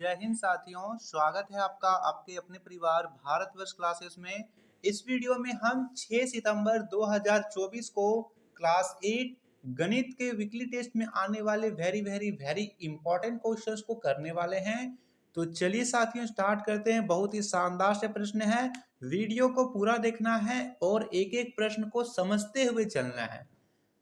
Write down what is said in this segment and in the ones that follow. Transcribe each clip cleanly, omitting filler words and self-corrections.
जय हिंद साथियों, स्वागत है आपका आपके अपने परिवार भारतवर्ष क्लासेस में। इस वीडियो में हम 6 सितंबर 2024 को क्लास 8 गणित के वीकली टेस्ट में आने वाले वेरी इंपॉर्टेंट क्वेश्चंस को करने वाले हैं। तो चलिए साथियों स्टार्ट करते हैं। बहुत ही शानदार से प्रश्न है, वीडियो को पूरा देखना है और एक एक प्रश्न को समझते हुए चलना है।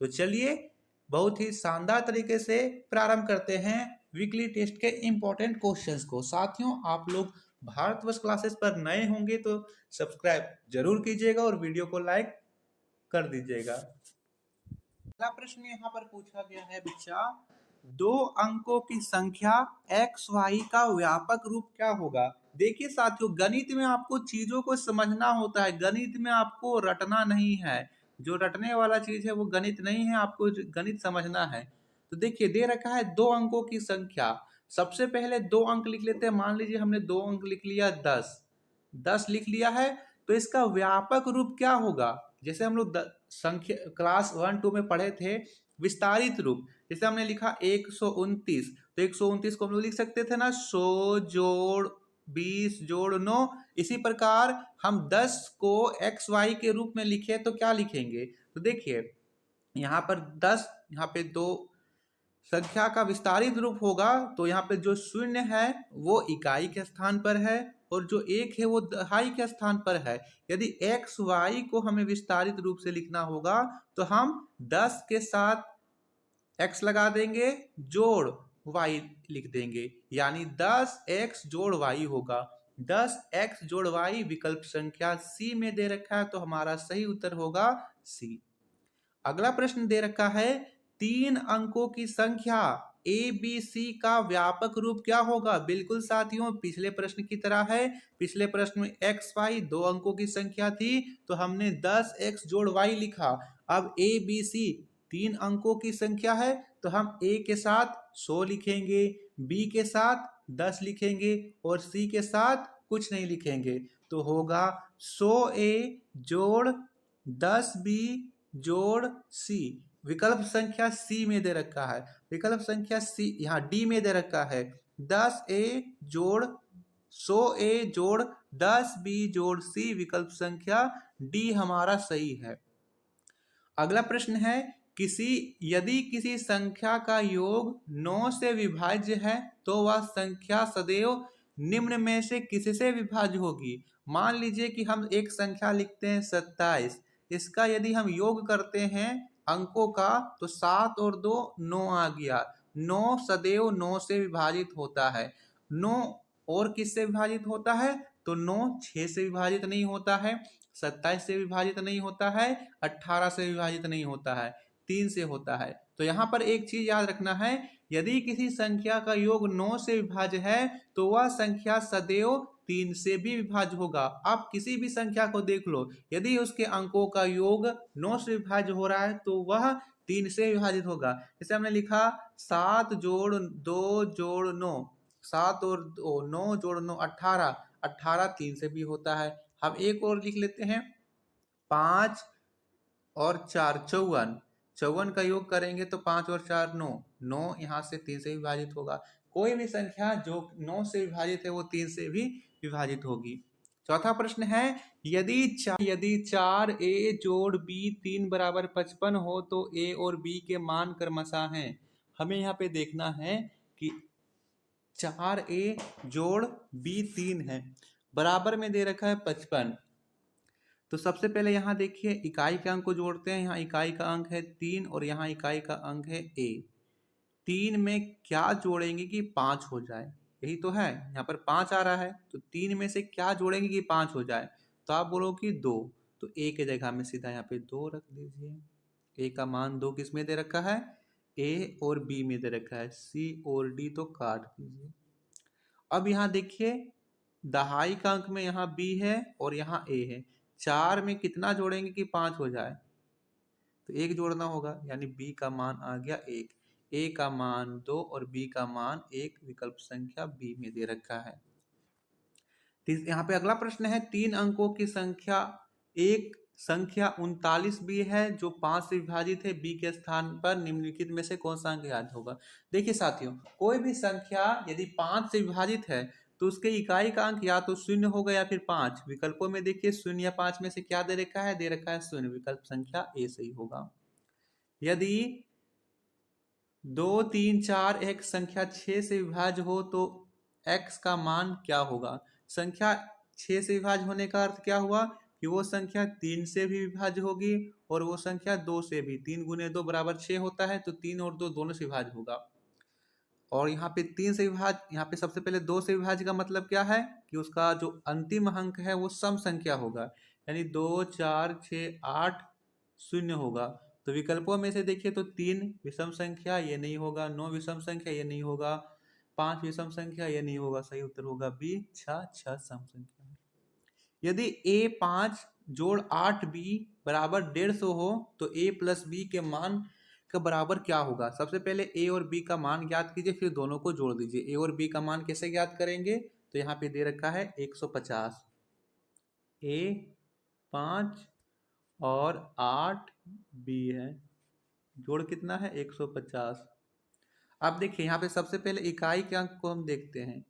तो चलिए बहुत ही शानदार तरीके से प्रारंभ करते हैं वीकली टेस्ट के इंपॉर्टेंट क्वेश्चंस को। साथियों आप लोग भारतवर्ष क्लासेस पर नए होंगे तो सब्सक्राइब जरूर कीजिएगा और वीडियो को लाइक कर दीजिएगा। पहला प्रश्न यहाँ पर पूछा गया है बच्चा, 2 अंकों की संख्या एक्स वाई का व्यापक रूप क्या होगा। देखिए साथियों, गणित में आपको चीजों को समझना होता है, गणित में आपको रटना नहीं है। जो रटने वाला चीज है वो गणित नहीं है, आपको गणित समझना है। तो देखिए दे रखा है 2 अंकों की संख्या। सबसे पहले 2 अंक लिख लेते हैं। मान लीजिए हमने 2 अंक लिख लिया 10 लिख लिया है, तो इसका व्यापक रूप क्या होगा। जैसे हम लोग संख्या क्लास 1-2 में पढ़े थे विस्तारित रूप, जैसे हमने लिखा 129, तो 129 को हम लोग लिख सकते थे ना 100 जोड़ 20 जोड़ 9। इसी प्रकार हम 10 को एक्स वाई के रूप में लिखे तो क्या लिखेंगे। तो देखिए यहाँ पर 10, यहाँ पे 2 संख्या का विस्तारित रूप होगा, तो यहाँ पे जो शून्य है वो इकाई के स्थान पर है और जो 1 है वो दहाई के स्थान पर है। यदि एक्स वाई को हमें विस्तारित रूप से लिखना होगा तो हम 10 के साथ x लगा देंगे, जोड़ y लिख देंगे, यानी 10x जोड़ y होगा। 10x जोड़ y विकल्प संख्या सी में दे रखा है, तो हमारा सही उत्तर होगा सी। अगला प्रश्न दे रखा है, 3 अंकों की संख्या ए बी सी का व्यापक रूप क्या होगा। बिल्कुल साथियों पिछले प्रश्न की तरह है। पिछले प्रश्न में एक्स वाई 2 अंकों की संख्या थी तो हमने 10x जोड़ y लिखा। अब ए बी सी 3 अंकों की संख्या है तो हम ए के साथ 100 लिखेंगे, बी के साथ 10 लिखेंगे और सी के साथ कुछ नहीं लिखेंगे। तो होगा 100a जोड़ 10b जोड़ सी। विकल्प संख्या सी में दे रखा है, विकल्प संख्या सी यहाँ डी में दे रखा है। 10a जोड़ 100a जोड़ 10b जोड़ सी, विकल्प संख्या डी हमारा सही है। अगला प्रश्न है, यदि किसी संख्या का योग 9 से विभाज्य है तो वह संख्या सदैव निम्न में से किससे विभाज्य होगी। मान लीजिए कि हम एक संख्या लिखते हैं 27, इसका यदि हम योग करते हैं अंकों का तो 7 और 2 9 आ गया। 9 सदैव 9 से विभाजित होता है। 9 और किससे विभाजित होता है, तो 9 6 से विभाजित नहीं होता है, 27 से विभाजित नहीं होता है, 18 से विभाजित नहीं होता है, 3 से होता है। तो यहाँ पर एक चीज याद रखना है, यदि किसी संख्या का योग 9 से विभाज्य है तो वह संख्या सदैव 3 से भी विभाज्य होगा। आप किसी भी संख्या को देख लो, यदि उसके अंकों का योग 9 से विभाज्य हो रहा है तो वह 3 से विभाजित होगा। जैसे हमने लिखा 7 जोड़ 2 जोड़ 9, 7 और 9 जोड़ 9 18, 18 3 से भी होता है। हम एक और लिख लेते हैं 5 और 4 54, 54 का योग करेंगे तो 5 और 4 9, 9 यहाँ से 3 से विभाजित होगा। कोई भी संख्या जो 9 से विभाजित है वो 3 से भी विभाजित होगी। चौथा प्रश्न है, यदि 4a जोड़ b 3 बराबर 55 हो तो a और b के मान क्रमशः हैं। हमें यहाँ पे देखना है कि 4a जोड़ b 3 है, बराबर में दे रखा है 55। तो सबसे पहले यहाँ देखिए इकाई के अंक को जोड़ते हैं। यहाँ इकाई का अंक है 3 और यहाँ इकाई का अंक है a। 3 में क्या जोड़ेंगे कि 5 हो जाए, यही तो है। यहाँ पर 5 आ रहा है तो 3 में से क्या जोड़ेंगे कि 5 हो जाए, तो आप बोलो कि 2, तो a के जगह में सीधा यहाँ पे 2 रख दीजिए। a का मान 2 किस में दे रखा है, a और b में दे रखा है, c और d तो काट दीजिए। अब यहाँ देखिए दहाई का अंक में यहाँ b है और यहाँ a है। 4 में कितना जोड़ेंगे कि 5 हो जाए, तो 1 जोड़ना होगा, यानी b का मान आ गया 1, a का मान 2 और b का मान 1, विकल्प संख्या b में दे रखा है। यहाँ पे अगला प्रश्न है, 3 अंकों की संख्या एक संख्या 39 भी है जो 5 से विभाजित है, बी के स्थान पर निम्नलिखित में से कौन सा अंक याद होगा। देखिए साथियों, कोई भी संख्या यदि 5 से विभाजित है तो उसके इकाई का अंक या तो 0 होगा या फिर 5। विकल्पों में देखिए 0 या 5 में से क्या दे रखा है, दे रखा है 0। विकल्प संख्या ए सही होगा। यदि 2 3 4 एक संख्या 6 से विभाज्य हो तो x का मान क्या होगा। संख्या 6 से विभाज्य होने का अर्थ क्या हुआ कि वो संख्या 3 से भी विभाज्य होगी और वो संख्या 2 से भी। 3 गुने 2 बराबर 6 होता है, तो 3 और 2 दोनों से विभाज्य होगा। और यहाँ पे 3 से विभाज्य, यहाँ पे सबसे पहले 2 से विभाज्य का मतलब क्या है कि उसका जो अंतिम अंक है वो सम संख्या होगा, यानी 2 4 6 8 0 होगा। तो विकल्पों में से देखिए तो 3 विषम संख्या, ये नहीं होगा। 9 विषम संख्या, ये नहीं होगा। 5 विषम संख्या, ये नहीं होगा। सही उत्तर होगा बी 6 सम संख्या। यदि a5 जोड़ 8b बराबर 150 हो तो a प्लस b के मान का बराबर क्या होगा। सबसे पहले a और b का मान ज्ञात कीजिए, फिर दोनों को जोड़ दीजिए। a और b का मान कैसे ज्ञात करेंगे, तो यहाँ पे दे रखा है 150। a 5 और 8 b है, जोड़ कितना है 150। अब देखिए यहाँ पे सबसे पहले इकाई के अंक को हम देखते हैं,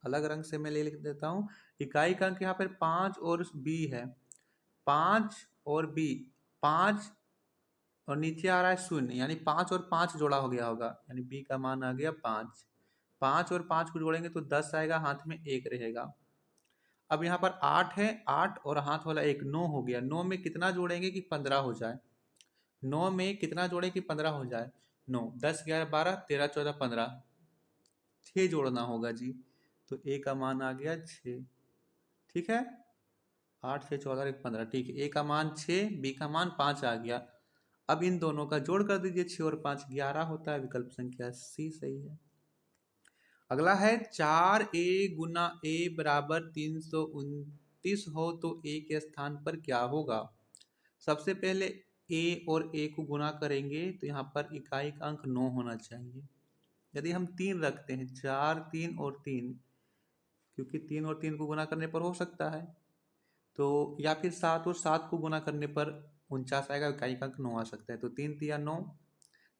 अलग रंग से मैं ले लिख देता हूँ। इकाई का अंक यहाँ पर 5 और b है। 5 और b, 5 और नीचे आ रहा है 0, यानी 5 और 5 जोड़ा हो गया होगा, यानी b का मान आ गया 5। 5 और 5 को जोड़ेंगे तो 10 आएगा, हाथ में 1 रहेगा। अब यहाँ पर 8 है, 8 और हाथ वाला 1, 9 हो गया। 9 में कितना जोड़ेंगे कि 15 हो जाए। 9 में कितना जोड़े कि 15 हो जाए। 9 10 11 12 13 14 15, 6 जोड़ना होगा जी। तो a का मान आ गया 6। ठीक है, 8 6 14 1 15। ठीक है, a का मान 6, b का मान 5 आ गया। अब इन दोनों का जोड़ कर दीजिए, 6 और 5 11 होता है। विकल्प संख्या सी सही है। अगला है 4a गुना a बराबर 329 हो तो a के स्थान पर क्या होगा। सबसे पहले a और a को गुना करेंगे तो यहाँ पर इकाई का अंक 9 होना चाहिए। यदि हम 3 रखते हैं, 4 3 और 3, क्योंकि 3 और 3 को गुना करने पर हो सकता है, तो या फिर 7 और 7 को गुना करने पर 49 आएगा, इकाई का अंक 9 आ सकता है। तो 3 तिया 9,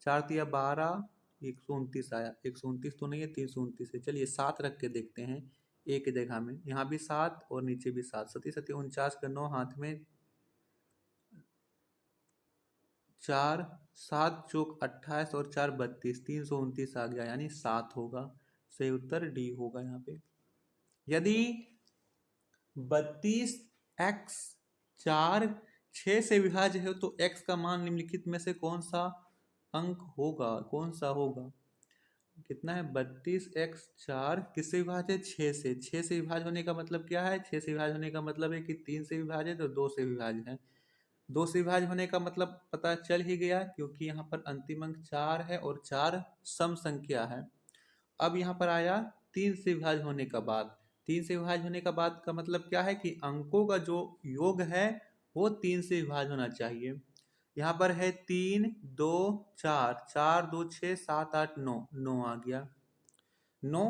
4 तिया 12, 129 आया। 129 तो नहीं है, 329 है। चलिए 7 रख के देखते हैं ए की जगह में, यहाँ भी 7 और नीचे भी 7। 7 7 49 का 9, हाथ में 4, 7 चौक 28 और 4 32, 329 आ गया, यानी 7 होगा। सही उत्तर डी होगा यहाँ पे। यदि 32x 4 6 से विभाज्य है तो x का मान निम्नलिखित में से कौन सा अंक होगा, कौन सा होगा। कितना है 32x 4 किससे विभाज्य है, 6 से। 6 से विभाज्य होने का मतलब क्या है, 6 से विभाज्य होने का मतलब है कि 3 से विभाज्य है तो 2 से विभाज्य है। 2 से विभाज्य होने का मतलब पता चल ही गया, क्योंकि यहाँ पर अंतिम अंक 4 है और 4 सम संख्या है। अब यहाँ पर आया 3 से विभाज्य होने का बाद। 3 से विभाज्य होने का बाद का मतलब क्या है कि अंकों का जो योग है वो 3 से विभाज्य होना चाहिए। यहाँ पर है 3 2 4, 4 2 6 7 8 9, 9 आ गया। 9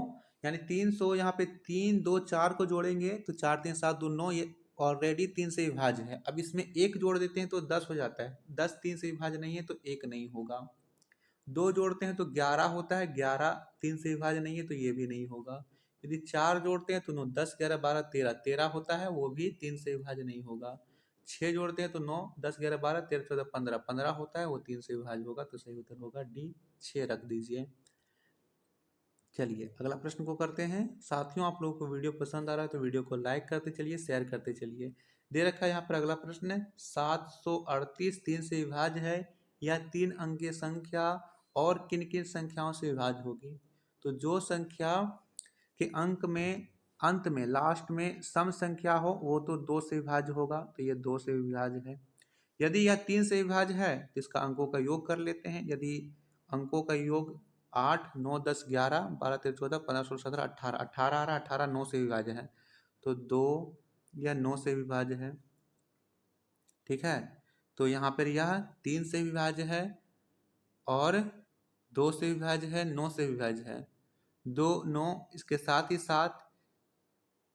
यानी 300, यहाँ पे 3 2 4 को जोड़ेंगे तो 4 3 7 2 9, ये ऑलरेडी 3 से विभाज्य है। अब इसमें 1 जोड़ देते हैं तो 10 हो जाता है। 10 3 से विभाज्य नहीं है तो 1 नहीं होगा। 2 जोड़ते हैं तो 11 होता है, 11 3 से विभाज्य नहीं है तो ये भी नहीं होगा। यदि 4 जोड़ते हैं तो 9 10 11 12 13, 13 होता है, वो भी 3 से विभाज्य नहीं होगा। 6 जोड़ते हैं तो 9 10 11 12 13 14 15, 15 होता है, वो 3 से विभाज्य होगा। तो सही उत्तर होगा डी 6 रख दीजिए। चलिए अगला प्रश्न को करते हैं। साथियों, आप लोगों को वीडियो पसंद आ रहा है तो वीडियो को लाइक करते चलिए, शेयर करते चलिए। दे रखा है यहाँ पर अगला प्रश्न है, 738 3 से विभाज्य है, यह 3 अंकीय संख्या और किन किन संख्याओं से विभाज्य होगी। तो जो संख्या के अंक में अंत में लास्ट में सम संख्या हो वो तो 2 से विभाज्य होगा, तो ये 2 से विभाज्य है। यदि यह 3 से विभाज्य है तो इसका अंकों का योग कर लेते हैं। यदि अंकों का योग 8 9 10 11 12 13 14 15 16 17 18, 18 आ रहा, 18 9 से विभाज्य है, तो 2 यह 9 से विभाज्य है। ठीक है, तो यहाँ पर यह 3 से विभाज्य है और 2 से विभाज्य है, 9 से विभाज्य है। 2 9, इसके साथ ही साथ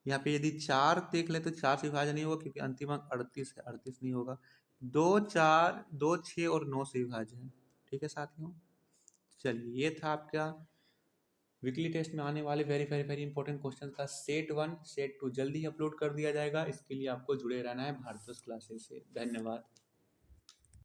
यहाँ पे यदि 4 देख ले तो 4 से विभाजन नहीं होगा क्योंकि अंतिम अंक 38 है, 38 नहीं होगा। 2, 4, 2, 6 और 9 से विभाज्य है। ठीक है साथियों, चलिए ये था आपका वीकली टेस्ट में आने वाले very very very important question का सेट 1 सेट 2 जल्दी ही अपलोड कर दिया जाएगा। इसके लिए आपको जुड़े रहना है भारत क्लासेस से। धन्यवाद।